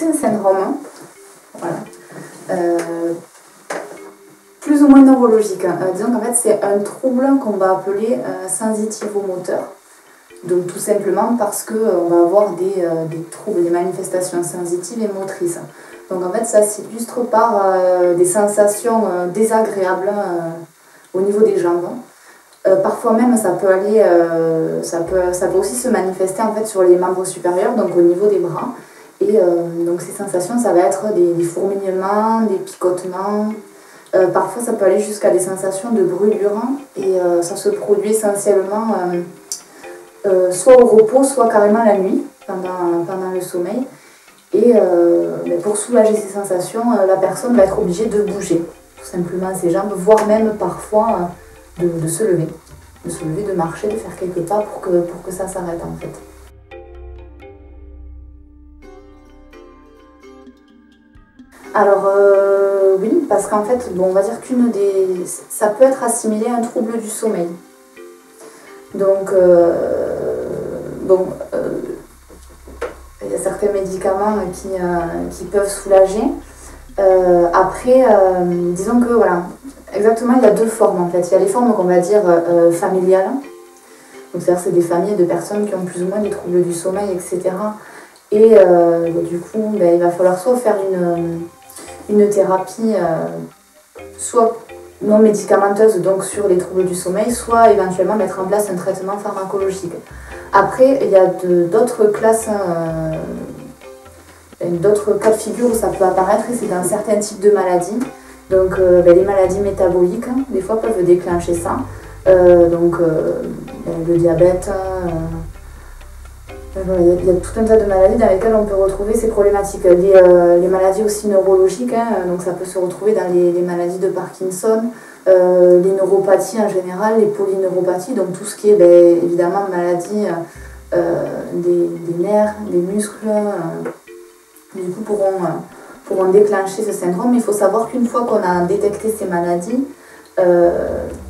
c'est un syndrome, voilà, plus ou moins neurologique. Disons qu'en fait c'est un trouble qu'on va appeler sensitivo-moteur. Donc tout simplement parce qu'on va avoir des troubles, des manifestations sensitives et motrices. Donc en fait ça s'illustre par des sensations désagréables au niveau des jambes. Parfois même ça peut aller, ça peut aussi se manifester en fait sur les membres supérieurs, donc au niveau des bras. Et donc ces sensations, ça va être des fourmillements, des picotements. Parfois ça peut aller jusqu'à des sensations de brûlure. Et ça se produit essentiellement soit au repos, soit carrément la nuit, pendant le sommeil. Et pour soulager ces sensations, la personne va être obligée de bouger, tout simplement ses jambes, voire même parfois de se lever, de marcher, de faire quelques pas pour que ça s'arrête en fait. Alors oui, parce qu'en fait, bon, on va dire ça peut être assimilé à un trouble du sommeil. Donc il y a certains médicaments qui peuvent soulager. Après, disons que voilà, exactement, il y a deux formes en fait. Il y a les formes qu'on va dire familiales. Donc c'est-à-dire c'est des familles de personnes qui ont plus ou moins des troubles du sommeil, etc. Et du coup, il va falloir soit faire une thérapie soit non médicamenteuse, donc sur les troubles du sommeil, soit éventuellement mettre en place un traitement pharmacologique. Après, il y a d'autres classes, d'autres cas de figure où ça peut apparaître, et c'est dans certains types de maladies. Donc les maladies métaboliques, des fois, peuvent déclencher ça. Le diabète, il y a tout un tas de maladies dans lesquelles on peut retrouver ces problématiques. Les maladies aussi neurologiques, donc ça peut se retrouver dans les maladies de Parkinson, les neuropathies en général, les polyneuropathies, donc tout ce qui est évidemment maladie des nerfs, des muscles, du coup pourront déclencher ce syndrome. Il faut savoir qu'une fois qu'on a détecté ces maladies,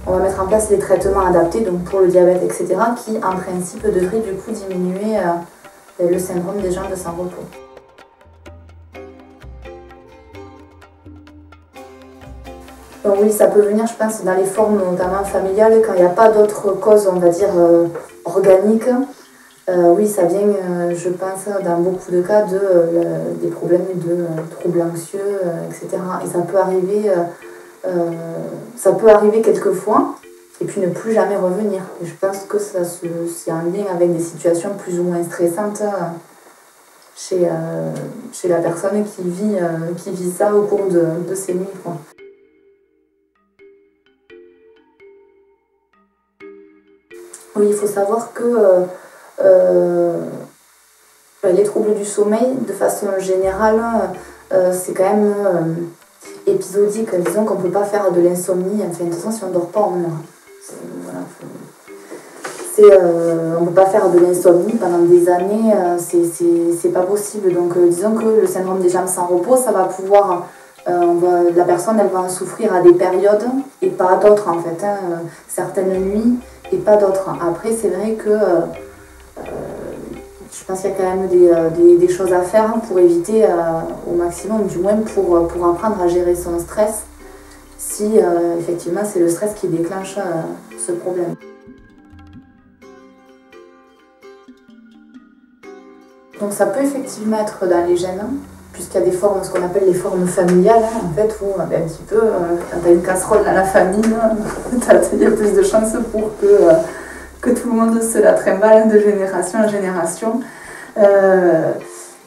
on va mettre en place les traitements adaptés, donc pour le diabète, etc., qui en principe devraient du coup diminuer le syndrome des jambes sans repos. Donc oui, ça peut venir, je pense, dans les formes notamment familiales, quand il n'y a pas d'autres causes, on va dire, organiques. Oui, ça vient, je pense, dans beaucoup de cas, des problèmes de troubles anxieux, etc. Et ça peut arriver quelquefois, et puis ne plus jamais revenir. Et je pense que c'est en lien avec des situations plus ou moins stressantes chez la personne qui vit ça au cours de ses nuits, quoi. Oui, il faut savoir que les troubles du sommeil, de façon générale, c'est quand même épisodique. Disons qu'on ne peut pas faire de l'insomnie. Enfin, de toute façon, si on ne dort pas, on meurt. On ne peut pas faire de l'insomnie pendant des années, c'est pas possible. Donc disons que le syndrome des jambes sans repos, ça va pouvoir... la personne, elle va en souffrir à des périodes et pas à d'autres en fait. Certaines nuits et pas d'autres. Après, c'est vrai que je pense qu'il y a quand même des choses à faire pour éviter au maximum, du moins pour apprendre à gérer son stress, si effectivement c'est le stress qui déclenche ce problème. Donc ça peut effectivement être dans les gènes, puisqu'il y a des formes, ce qu'on appelle les formes familiales, en fait, où un petit peu, quand tu as une casserole dans la famille, il y a plus de chances pour que tout le monde se la trimballe de génération en génération.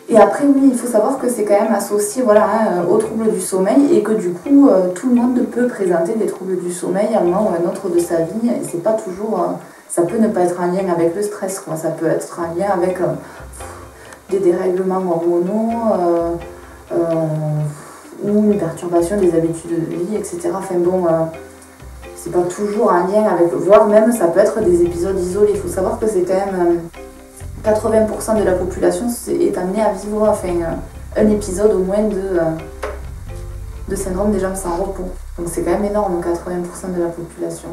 Et après, oui, il faut savoir que c'est quand même associé aux troubles du sommeil, et que du coup, tout le monde peut présenter des troubles du sommeil à un moment ou à un autre de sa vie, et c'est pas toujours... ça peut ne pas être en lien avec le stress, quoi. Ça peut être en lien avec... des dérèglements hormonaux ou une perturbation des habitudes de vie, etc. Enfin bon, c'est pas toujours en lien avec, voire même ça peut être des épisodes isolés. Il faut savoir que c'est quand même 80% de la population est amenée à vivre un épisode au moins de syndrome des jambes sans repos. Donc c'est quand même énorme, 80% de la population.